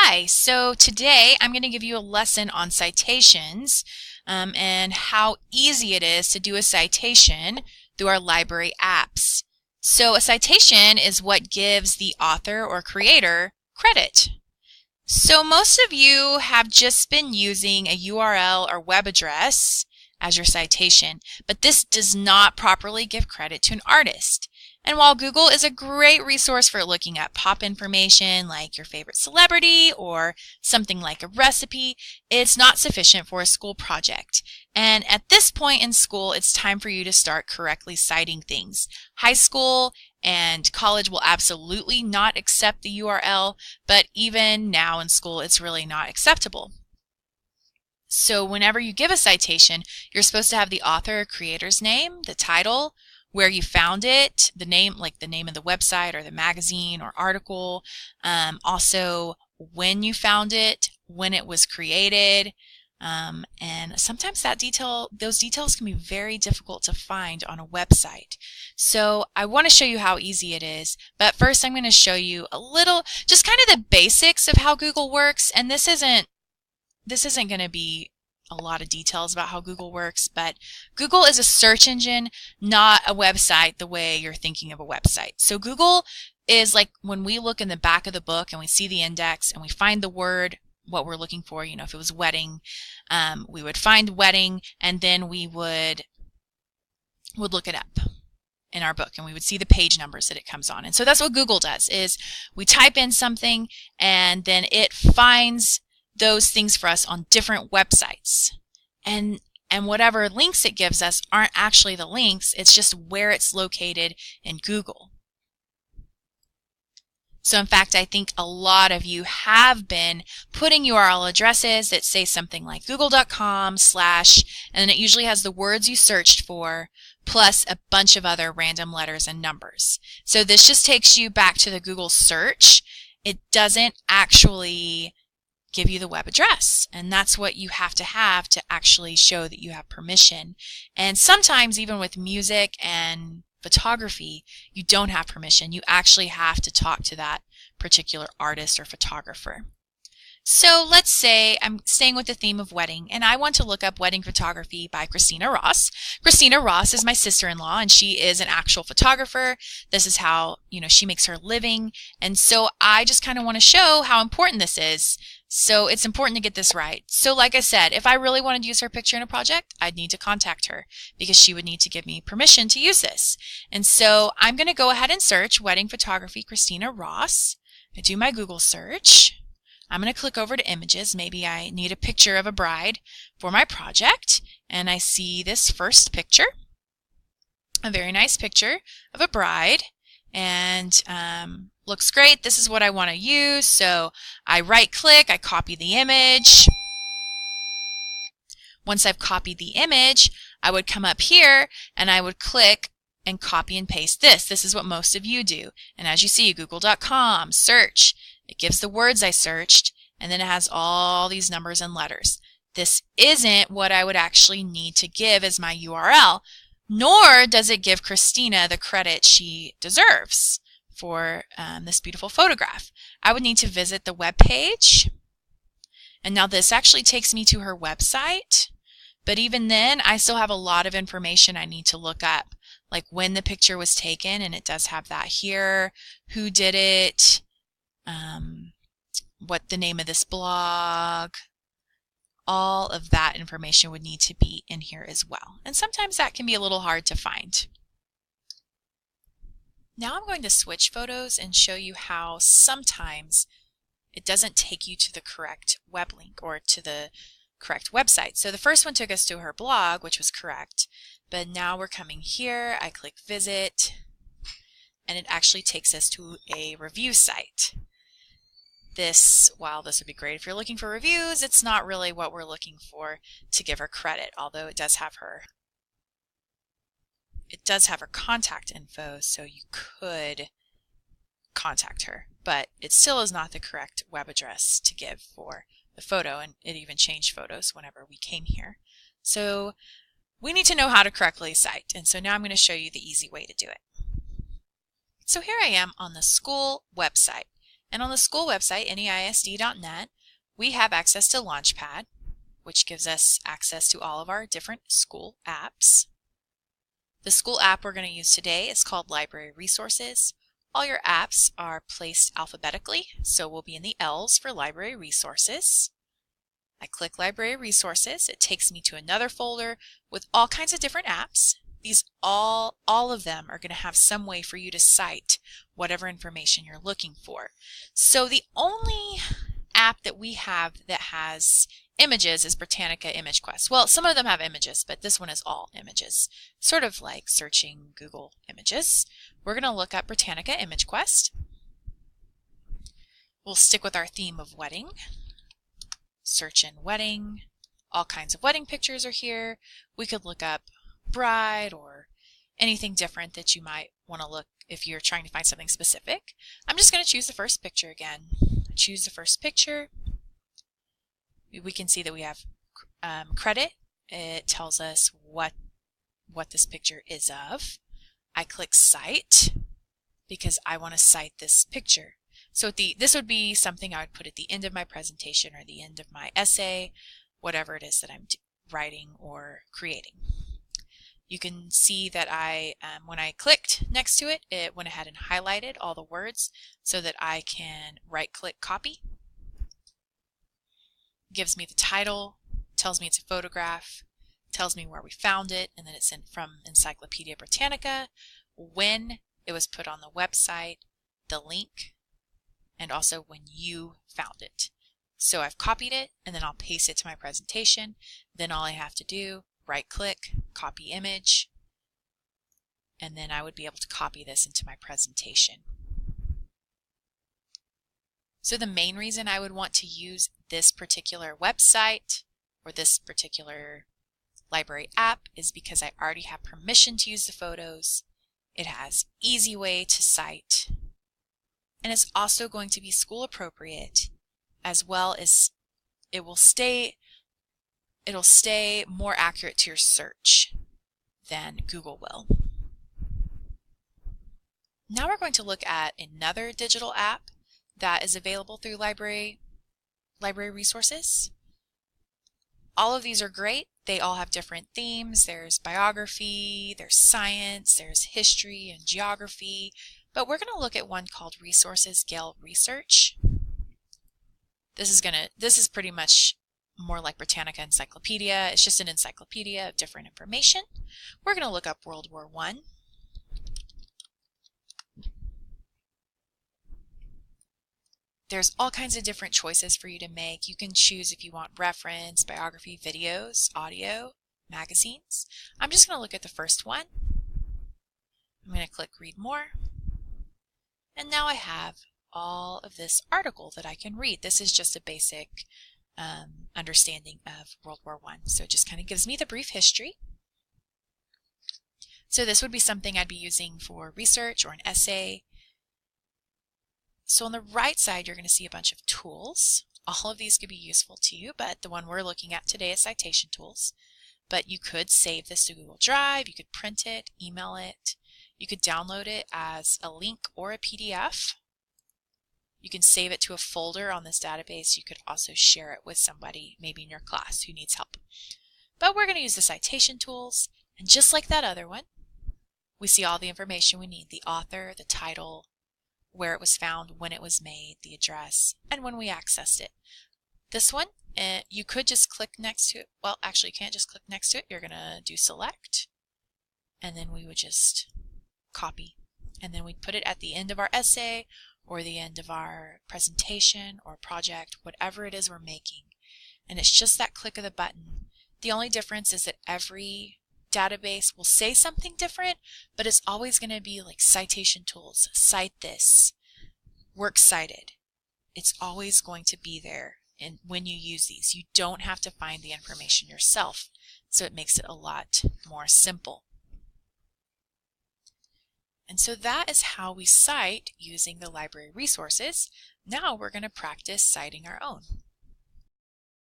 Hi, so today I'm going to give you a lesson on citations and how easy it is to do a citation through our library apps. So a citation is what gives the author or creator credit. So most of you have just been using a URL or web address as your citation, but this does not properly give credit to an artist. And while Google is a great resource for looking at pop information like your favorite celebrity or something like a recipe, it's not sufficient for a school project. And at this point in school, it's time for you to start correctly citing things. High school and college will absolutely not accept the URL, but even now in school, it's really not acceptable. So whenever you give a citation, you're supposed to have the author or creator's name, the title, where you found it, the name, like the name of the website or the magazine or article, also when you found it, when it was created, and sometimes those details can be very difficult to find on a website. So I want to show you how easy it is, but first I'm going to show you a little, just kind of the basics of how Google works, and this isn't going to be a lot of details about how Google works, but Google is a search engine, not a website the way you're thinking of a website. So Google is like when we look in the back of the book and we see the index and we find the word, what we're looking for, you know, if it was wedding, we would find wedding and then we would look it up in our book and we would see the page numbers that it comes on. And so that's what Google does, is we type in something and then it finds those things for us on different websites, and whatever links it gives us aren't actually the links, it's just where it's located in Google. So in fact, I think a lot of you have been putting URL addresses that say something like google.com/ and then it usually has the words you searched for plus a bunch of other random letters and numbers. So this just takes you back to the Google search. It doesn't actually give you the web address, and that's what you have to actually show that you have permission. And sometimes even with music and photography, you don't have permission. You actually have to talk to that particular artist or photographer. So let's say I'm staying with the theme of wedding and I want to look up wedding photography by Christina Ross. Christina Ross is my sister-in-law and she is an actual photographer. This is how, you know, she makes her living. And so I just kind of want to show how important this is. So it's important to get this right. So like I said, if I really wanted to use her picture in a project, I'd need to contact her because she would need to give me permission to use this. And so I'm going to go ahead and search wedding photography Christina Ross. I do my Google search. I'm going to click over to images. Maybe I need a picture of a bride for my project. And I see this first picture, a very nice picture of a bride. And looks great. This is what I want to use. So I right click, I copy the image. Once I've copied the image, I would come up here and I would click and copy and paste this. This is what most of you do. And as you see, google.com, search. It gives the words I searched, and then it has all these numbers and letters. This isn't what I would actually need to give as my URL, nor does it give Christina the credit she deserves for this beautiful photograph. I would need to visit the web page, and now this actually takes me to her website, but even then I still have a lot of information I need to look up, like when the picture was taken, and it does have that here, who did it, what the name of this blog, all of that information would need to be in here as well. And sometimes that can be a little hard to find. Now I'm going to switch photos and show you how sometimes it doesn't take you to the correct web link or to the correct website. So the first one took us to her blog, which was correct, but now we're coming here, I click visit, and it actually takes us to a review site. While this would be great if you're looking for reviews, it's not really what we're looking for to give her credit, although it does have her contact info, so you could contact her, but it still is not the correct web address to give for the photo, and it even changed photos whenever we came here. So we need to know how to correctly cite, and so now I'm going to show you the easy way to do it. So here I am on the school website. And on the school website, neisd.net, we have access to Launchpad, which gives us access to all of our different school apps. The school app we're going to use today is called Library Resources. All your apps are placed alphabetically, so we'll be in the L's for Library Resources. I click Library Resources. It takes me to another folder with all kinds of different apps. These all of them are going to have some way for you to cite whatever information you're looking for. So the only app that we have that has images is Britannica Image Quest. Well, some of them have images, but this one is all images. Sort of like searching Google Images. We're going to look up Britannica Image Quest. We'll stick with our theme of wedding. Search in wedding. All kinds of wedding pictures are here. We could look up bride or anything different that you might want to look if you're trying to find something specific. I'm just going to choose the first picture again. Choose the first picture. We can see that we have credit. It tells us what this picture is of. I click cite because I want to cite this picture. So this would be something I would put at the end of my presentation or the end of my essay, whatever it is that I'm writing or creating. You can see that when I clicked next to it, it went ahead and highlighted all the words so that I can right-click copy. Gives me the title, tells me it's a photograph, tells me where we found it, and then it's from Encyclopedia Britannica, when it was put on the website, the link, and also when you found it. So I've copied it, and then I'll paste it to my presentation. Then all I have to do, right-click, copy image, and then I would be able to copy this into my presentation. So the main reason I would want to use this particular website or this particular library app is because I already have permission to use the photos. It has easy way to cite, and it's also going to be school appropriate, as well as it'll stay more accurate to your search than Google will. Now we're going to look at another digital app that is available through library resources. All of these are great. They all have different themes. There's biography, there's science, there's history and geography, but we're going to look at one called Resources Gale Research. This is pretty much more like Britannica Encyclopedia. It's just an encyclopedia of different information. We're going to look up World War I. There's all kinds of different choices for you to make. You can choose if you want reference, biography, videos, audio, magazines. I'm just going to look at the first one. I'm going to click Read More. And now I have all of this article that I can read. This is just a basic understanding of World War I. So it just kind of gives me the brief history. So this would be something I'd be using for research or an essay. So on the right side, you're going to see a bunch of tools. All of these could be useful to you, but the one we're looking at today is citation tools. But you could save this to Google Drive, you could print it, email it, you could download it as a link or a PDF. You can save it to a folder on this database. You could also share it with somebody, maybe in your class, who needs help. But we're going to use the citation tools, and just like that other one, we see all the information we need: the author, the title, where it was found, when it was made, the address, and when we accessed it. This one, you could just click next to it. Well, actually, you can't just click next to it. You're going to do select, and then we would just copy. And then we'd put it at the end of our essay or the end of our presentation or project, whatever it is we're making. And it's just that click of the button. The only difference is that every database will say something different, but it's always going to be like citation tools, cite this, works cited. It's always going to be there. And when you use these, you don't have to find the information yourself. So it makes it a lot more simple. And so that is how we cite using the library resources. Now we're going to practice citing our own.